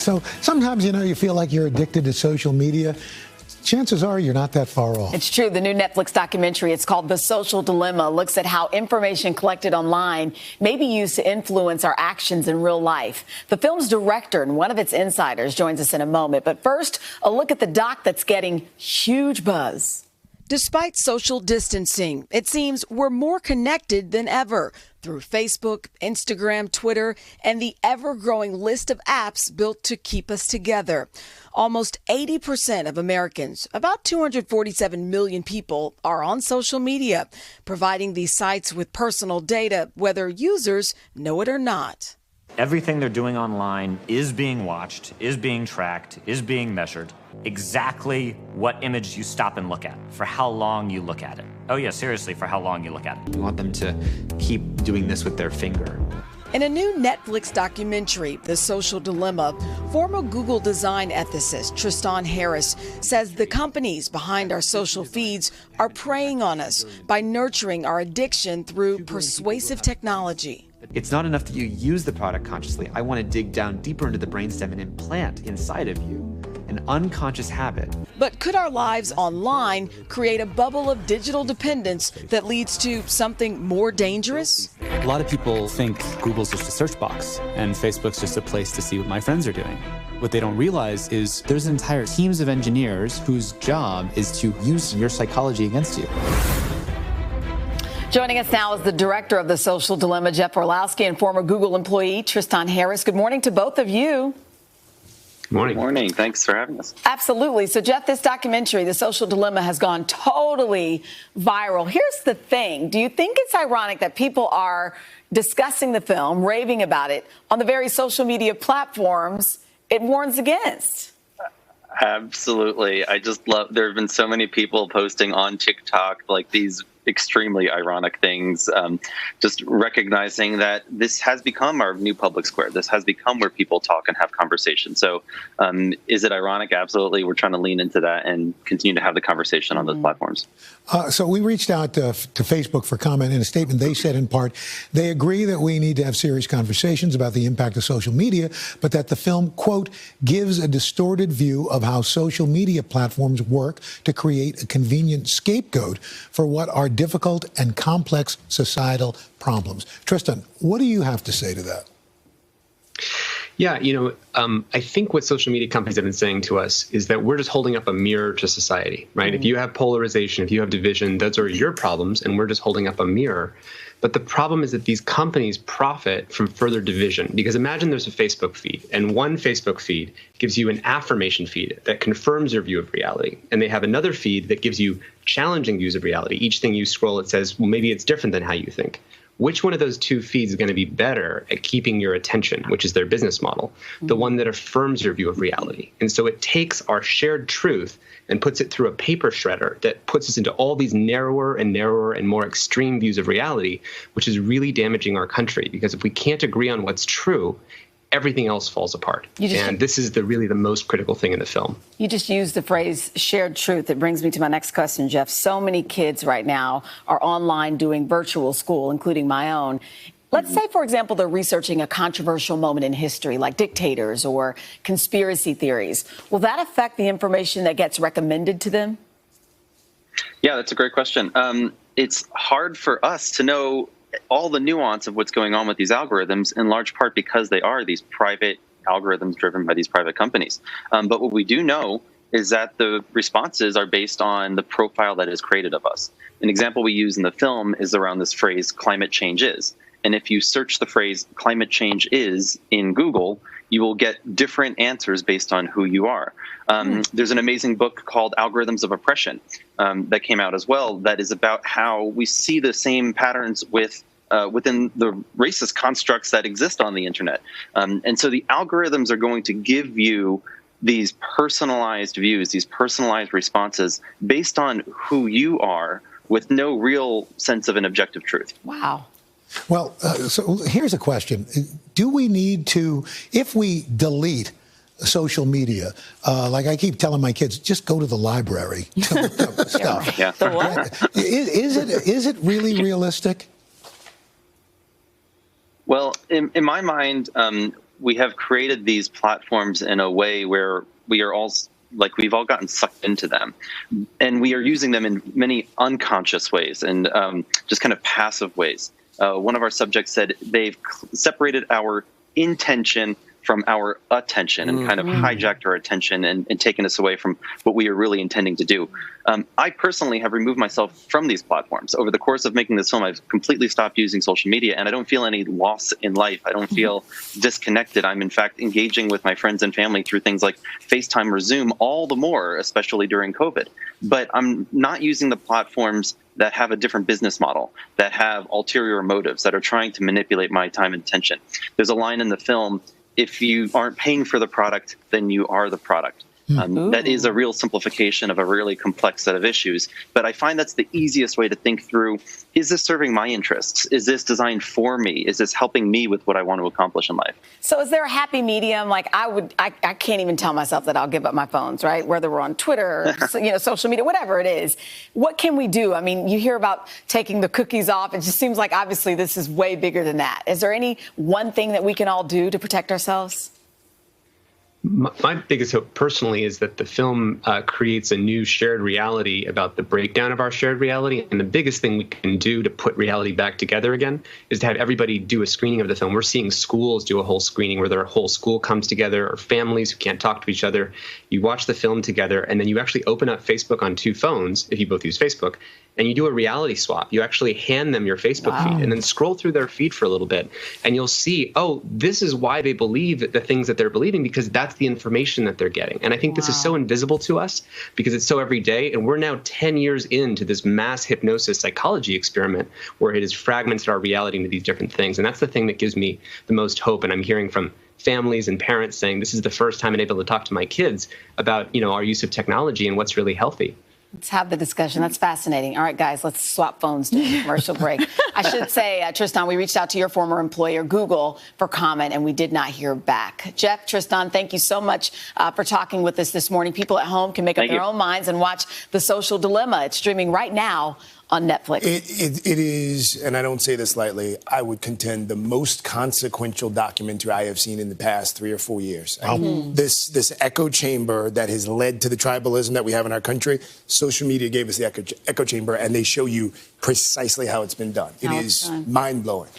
So sometimes, you feel like you're addicted to social media. Chances are you're not that far off. It's true. The new Netflix documentary, it's called The Social Dilemma, looks at how information collected online may be used to influence our actions in real life. The film's director and one of its insiders joins us in a moment. But first, a look at the doc that's getting huge buzz. Despite social distancing, it seems we're more connected than ever through Facebook, Instagram, Twitter, and the ever-growing list of apps built to keep us together. Almost 80% of Americans, about 247 million people, are on social media, providing these sites with personal data, whether users know it or not. Everything they're doing online is being watched, is being tracked, is being measured. Exactly what image you stop and look at, for how long you look at it. Oh yeah, seriously, for how long you look at it. We want them to keep doing this with their finger. In a new Netflix documentary, The Social Dilemma, former Google design ethicist Tristan Harris says the companies behind our social feeds are preying on us by nurturing our addiction through persuasive technology. It's not enough that you use the product consciously. I want to dig down deeper into the brainstem and implant inside of you an unconscious habit. But could our lives online create a bubble of digital dependence that leads to something more dangerous? A lot of people think Google's just a search box and Facebook's just a place to see what my friends are doing. What they don't realize is there's entire teams of engineers whose job is to use your psychology against you. Joining us now is the director of The Social Dilemma, Jeff Orlowski, and former Google employee Tristan Harris. Good morning to both of you. Good morning. Thanks for having us. Absolutely. So, Jeff, this documentary, The Social Dilemma, has gone totally viral. Here's the thing. Do you think it's ironic that people are discussing the film, raving about it, on the very social media platforms it warns against? Absolutely. I just love, there have been so many people posting on TikTok like these extremely ironic things, just recognizing that this has become our new public square. This has become where people talk and have conversations. So is it ironic? Absolutely. We're trying to lean into that and continue to have the conversation on those platforms. So we reached out to Facebook for comment. In a statement, they said in part, they agree that we need to have serious conversations about the impact of social media, but that the film, quote, gives a distorted view of how social media platforms work to create a convenient scapegoat for what are difficult and complex societal problems. Tristan, what do you have to say to that? Yeah, I think what social media companies have been saying to us is that we're just holding up a mirror to society, right? If you have polarization, if you have division, those are your problems, and we're just holding up a mirror. But the problem is that these companies profit from further division. Because imagine there's a Facebook feed, and one Facebook feed gives you an affirmation feed that confirms your view of reality. And they have another feed that gives you challenging views of reality. Each thing you scroll, it says, well, maybe it's different than how you think. Which one of those two feeds is going to be better at keeping your attention, which is their business model? The one that affirms your view of reality. And so it takes our shared truth and puts it through a paper shredder that puts us into all these narrower and more extreme views of reality, which is really damaging our country. Because if we can't agree on what's true, everything else falls apart. And this is really the most critical thing in the film. You just used the phrase shared truth. It brings me to my next question, Jeff. So many kids right now are online doing virtual school, including my own. Let's say, for example, they're researching a controversial moment in history, like dictators or conspiracy theories. Will that affect the information that gets recommended to them? Yeah, that's a great question. It's hard for us to know all the nuance of what's going on with these algorithms, in large part because they are these private algorithms driven by these private companies. But what we do know is that the responses are based on the profile that is created of us. An example we use in the film is around this phrase, climate change is. And if you search the phrase climate change is in Google, you will get different answers based on who you are. There's an amazing book called Algorithms of Oppression that came out as well that is about how we see the same patterns within the racist constructs that exist on the internet. And so the algorithms are going to give you these personalized views, these personalized responses based on who you are with no real sense of an objective truth. Wow. Well, so here's a question. Do we need to, if we delete social media, like I keep telling my kids, just go to the library. Stuff. Yeah. Is it really realistic? Well, in my mind, we have created these platforms in a way where we are all like we've all gotten sucked into them, and we are using them in many unconscious ways and just kind of passive ways. One of our subjects said they've separated our intention from our attention and kind of hijacked our attention and taken us away from what we are really intending to do. I personally have removed myself from these platforms. Over the course of making this film, I've completely stopped using social media, and I don't feel any loss in life. I don't feel disconnected. I'm, in fact, engaging with my friends and family through things like FaceTime or Zoom all the more, especially during COVID. But I'm not using the platforms that have a different business model, that have ulterior motives, that are trying to manipulate my time and attention. There's a line in the film, if you aren't paying for the product, then you are the product. That is a real simplification of a really complex set of issues. But I find that's the easiest way to think through, is this serving my interests? Is this designed for me? Is this helping me with what I want to accomplish in life? So is there a happy medium? Like I can't even tell myself that I'll give up my phones, right? Whether we're on Twitter, or, social media, whatever it is. What can we do? I mean, you hear about taking the cookies off. It just seems like obviously this is way bigger than that. Is there any one thing that we can all do to protect ourselves? My biggest hope personally is that the film creates a new shared reality about the breakdown of our shared reality. And the biggest thing we can do to put reality back together again is to have everybody do a screening of the film. We're seeing schools do a whole screening where their whole school comes together, or families who can't talk to each other. You watch the film together, and then you actually open up Facebook on two phones, if you both use Facebook, and you do a reality swap. You actually hand them your Facebook feed and then scroll through their feed for a little bit, and you'll see, oh, this is why they believe the things that they're believing, because that's the information that they're getting. And I think this is so invisible to us because it's so everyday, and we're now 10 years into this mass hypnosis psychology experiment where it has fragmented our reality into these different things. And that's the thing that gives me the most hope. And I'm hearing from families and parents saying, this is the first time I'm able to talk to my kids about, our use of technology and what's really healthy. Let's have the discussion. That's fascinating. All right, guys, let's swap phones during the commercial break. I should say, Tristan, we reached out to your former employer, Google, for comment, and we did not hear back. Jeff, Tristan, thank you so much for talking with us this morning. People at home can make up their own minds and watch The Social Dilemma. It's streaming right now on Netflix. It is, and I don't say this lightly, I would contend the most consequential documentary I have seen in the past 3 or 4 years. This echo chamber that has led to the tribalism that we have in our country, social media gave us the echo chamber, and they show you precisely how it's been done. It is mind-blowing.